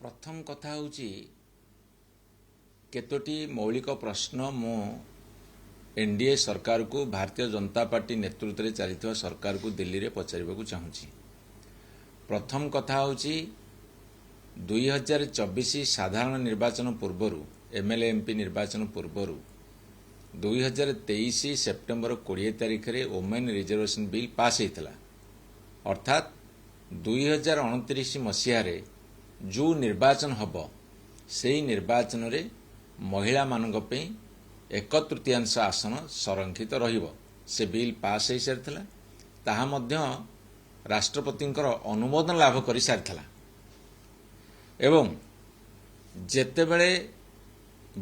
प्रथम कथा होची केतोटी मौलिक प्रश्न मो एनडीए सरकार को भारतीय जनता पार्टी नेतृत्व में चली सरकार को दिल्ली में पचार चाहूँगी। प्रथम कथा होची 2024 साधारण निर्वाचन पूर्वर एमएलए एमपी निर्वाचन पूर्वर 2023 सेप्टेम्बर 20 तारिख रे वोमेन रिजर्वेशन बिल पास होता अर्थात 2029 मसीह जो निर्वाचन हब से निर्वाचन रे महिला मानक पे एक तृतीयांश आसन संरक्षित रहिबो से बिल पास हो सारी ताहा मध्य राष्ट्रपतिंकर अनुमोदन लाभ कर सारी एवं जेतेबेले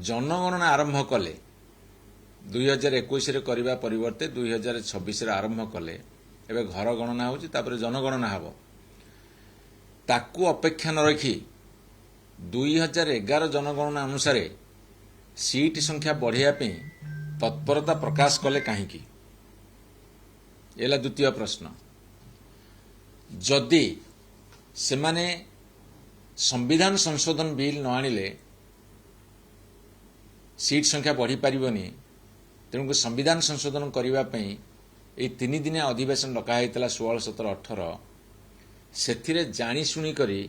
जनगणना आरंभ कले 2021 रे करबा परिवर्ते 2026 रे आरंभ कले एबे घर गणना होची तापर जनगणना हबो ताकू अपेक्षा न रखी 2011 जनगणना अनुसार सीट संख्या बढ़िया पे तत्परता प्रकाश कले कहीं एला द्वितीय प्रश्न जदि से माने संविधान संशोधन बिल न आनिले सीट संख्या बढ़ी पारिबनी तेणु संविधान संशोधन करने ये 3 दिनिया अधिवेशन डकाई 16, 17, 18 से जानी शुणी करी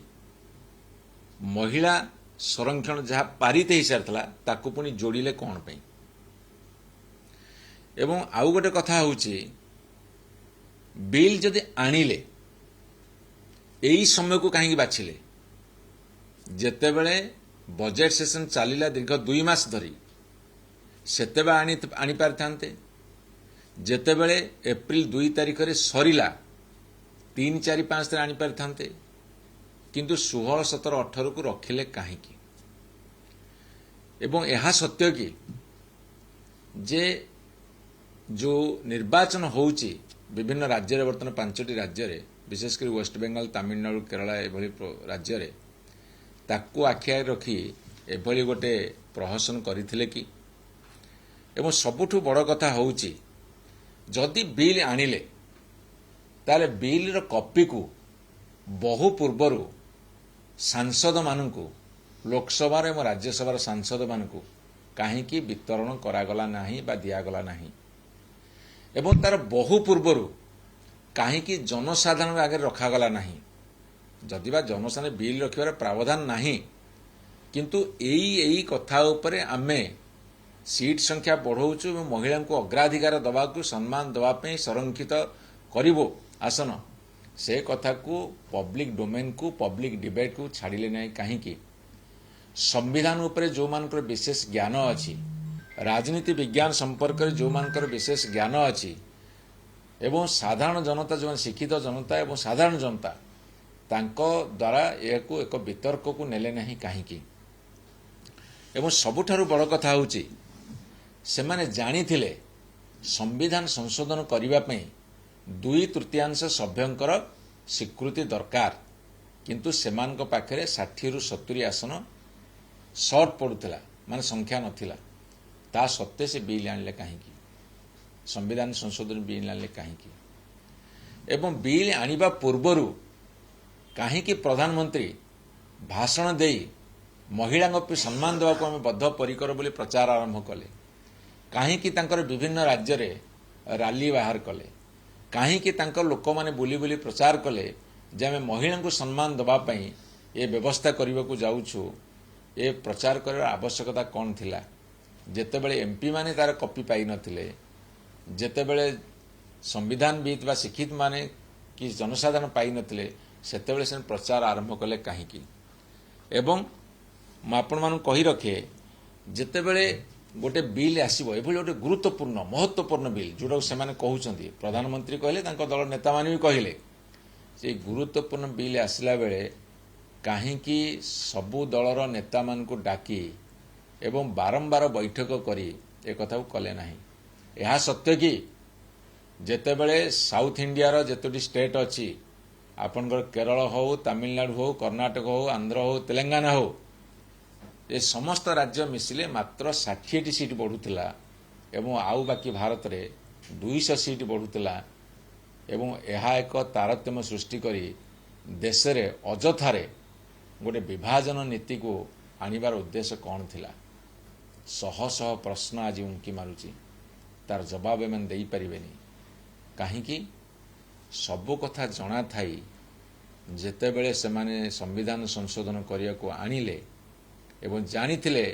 महिला संरक्षण जहाँ पारित हो सारी ताकू पुणी जोड़िले कौन पे एवं आउ गोटे कथा होची बिल जदि आनिले यही समय को कहीं बाछिले जेतेबेले बजेट सेशन चलिला दीर्घ 2 मास धरी सेतेबे आनी पारिथांते जेतेबेले एप्रिल 2 तारिख रे सरिला 3, 4, 5 आनी पारिथांते किंतु 16, 17, 18 को रखिले कहीं एवं यह सत्य कि जे जो निर्वाचन होउची विभिन्न राज्य रे वर्तमान 5टी राज्य रे विशेषकर वेस्ट बेंगल, तमिलनाडु, केरला एभली राज्य रे ताकू आखिया रखी एभली गोटे प्रहसन करथिले कि एवं सबुठु बड़ कथा होउची जदि बिल आनिले ताले बिल रो कॉपी को बहु पूर्वरु सांसद मानकु लोकसभा एवं राज्यसभा सांसद मानकु कहीं वितरण करागला नाही बा दियागला नाही एवं तार बहु पूर्वरु कहीं जनसाधारण आगे रखागला नाही जदिबा जनसाधारण बिल रखिबार प्रावधान नाही किंतु एई कथा उपरे आमे सीट संख्या बढ़ाऊचु और महिला को अग्राधिकार दवा को सम्मान दवाई संरक्षित करिवो आसन से कथा को पब्लिक डोमेन को पब्लिक डिबेट को छाड़िले नहीं कहीं संविधान उपरे जो मानकर विशेष ज्ञान अच्छी राजनीति विज्ञान संपर्क में जो मानकर विशेष ज्ञान अच्छी एवं साधारण जनता जो शिक्षित जनता एवं साधारण जनता तांको द्वारा एक वितर्क को नेले नहीं कहीं एवं सबुठारु बड़ कथा होची से माने जानी थिले संविधान संशोधन करिबा पई 2/3 सभ्यंकर स्वीकृति दरकार किंतु सेमानक पाखरे 60 रु 70 आसन शॉर्ट पड़ुथिला माने संख्या नथिला ता सत्ते से बिल आनले कहीं संविधान संशोधन बिल आनले कहीं एवं बिल आनिबा पूर्वरु कहीं प्रधानमंत्री भाषण देई महिला को सम्मान देवा को आम बद्ध परिकर बोली प्रचार आरंभ कले कहीं तांकर विभिन्न राज्य रे रैली बाहर कले कहीं तांकर लोक माने बुली बुली प्रचार कले जे आम महिला को सम्मान दवाई ये व्यवस्था करने को जाऊछु ये प्रचार कर आवश्यकता कौन थिला जेतेबेले एमपी माने तार कॉपी पाई नथिले जेतेबेले संविधानविद बा शिक्षित माने कि जनसाधारण पाई नथिले सेतेबेले से प्रचार आरंभ कले कहीं एवं आपण मान कही रखे जेतेबेले गोटे बिल आसीबो एभली गोटे गुरुत्वपूर्ण महत्वपूर्ण बिल जोड़ा से माने कहउचंदी प्रधानमंत्री कहले तांको दल नेता माने भी कहले से गुरुत्वपूर्ण बिल आसिला बेले कहीं सबु दलर नेता मान को डाकी एवं बारंबार बैठक करी ए कथा को कले नाही यह सत्य कि जेतेबेले साउथ इंडिया रो जेतोटी स्टेट अछि आपनकर केरल हो तमिलनाडु हो कर्नाटक हो आंध्र हो तेलंगाना हो ये समस्त राज्य मिसिले मात्र 60 सीट बढ़ुला एवं आउ बाकी भारत रे 200 सीट बढ़ुला एवं यह एक तारतम्य सृष्टि करी देश रे अजथारे गोटे विभाजन नीति को आनिबार उद्देश्य कौन थिला शह शह प्रश्न आज उंकी मारुची तार जवाब एमन देई परिबेनी कहीं सबु कथा जना थाई जेतेबेले सेमाने संविधान संशोधन करिया को आनिले एवं जानिथिले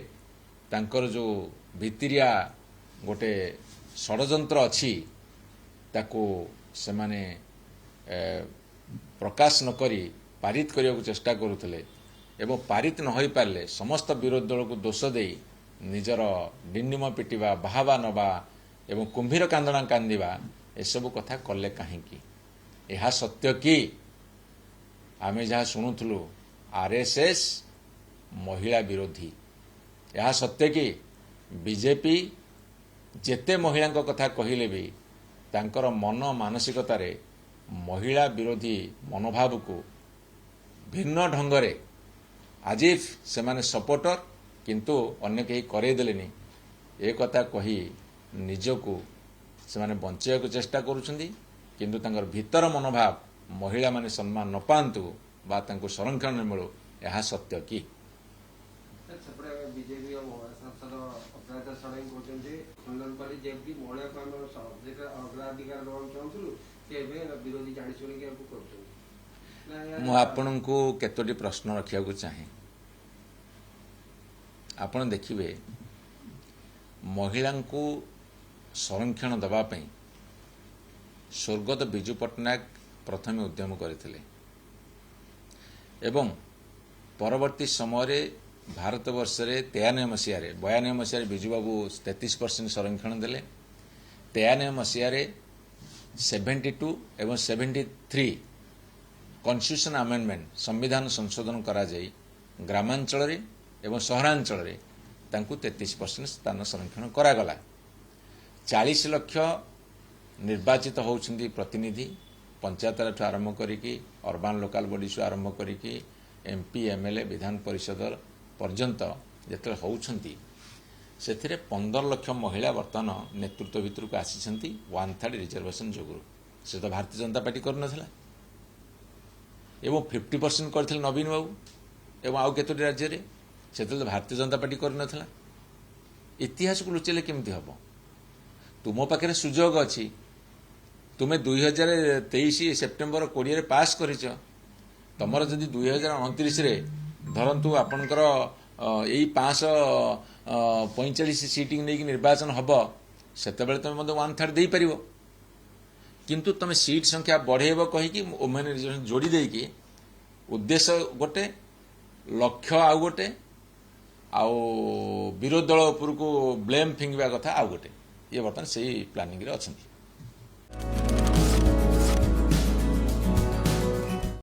तांकर जो भितिरिया गोटे षडयंत्र अछि ताको सेमाने प्रकाश न करी पारित करिया को चेष्टा करुथिले एवं पारित न होई पारले समस्त विरोधी दल को दोष देई निजर डिंडिम पिटिबा बाहाबा नबा एवं कुंभीर कांदणा कांदिबा एसबु कथा कले कहीं यह सत्य कि आमे जहाँ शुणुलु आरएसएस महिला विरोधी यह सत्य कि बीजेपी जेते महिला कथा कहले भी तांकर मन मानसिकतार महिला विरोधी मनोभाव को भिन्न ढंगरे आजिफ से माने सपोर्टर किंतु अन्य कहीं करदेलेनी एक कथा कही निजको से माने बंचाइया को चेष्टा करुछंदी किंतु तांकर भीतर मनोभाव महिला माने सम्मान न पांतु बा तांको संरक्षण न मिलू यह सत्य कि बीजेपी सांसद अपराजिता षडंगी कहते खंडन कर महिला को अग्राधिकार देवा चाहूँ विरोधी जाणी शुणी मु आपण को केतोटी प्रश्न रखिया को चाहे आपण देखिए महिला को संरक्षण दवाई स्वर्गत विजु पट्टनायक प्रथम उद्यम करथिले एवं परवर्ती समय भारत वर्ष रे 93 मसीह 92 मसीह विजुबाबू 33% संरक्षण देले 93 मसीह 72 एवं 73 कन्स्टिट्यूशन अमेंडमेंट संविधान संशोधन करा जाई ग्रामांचल रे एवं सहरांचल रे तांकु 33% स्थान संरक्षण करागला 40 लाख निर्वाचित होउछंती प्रतिनिधि पंचायत आरंभ करिकी अर्बान लोकल बॉडीज आरंभ करिकी एमपी एमएलए विधान परिषद पर्यंत जेते होउछंती सेथिरे 15 लाख महिला वर्तमान नेतृत्व भितर को आसीछंती 1/3 रिजर्वेशन जोगुरु से तो भारतीय जनता पार्टी कर नथिला एवं 50% करथिल नवीन बाबू एवं आउ केतोटी राज्य रे सेते तो भारतीय जनता पार्टी कर नथिला इतिहास को लुचेले केमती हबो तुम पाखे सुजोग अच्छी तुम्हें 2023 सेप्टेम्बर 20 पास करिच तमर जदि 2029 धरतु आपणकर यही 545 सीटिंग नहीं निर्वाचन हम सेते तुम 1/3 दे पार किंतु तुम सीट संख्या बढ़ेब कहीकि वोमेन रिजर्वेशन जोड़ी देकी उद्देश्य गोटे लक्ष्य आउ गोटे आउ विरोधी दल उपरको ब्लेम फिंगवा कथा आउ गोटे ये बर्तमान से प्लानिंग रे अछंती।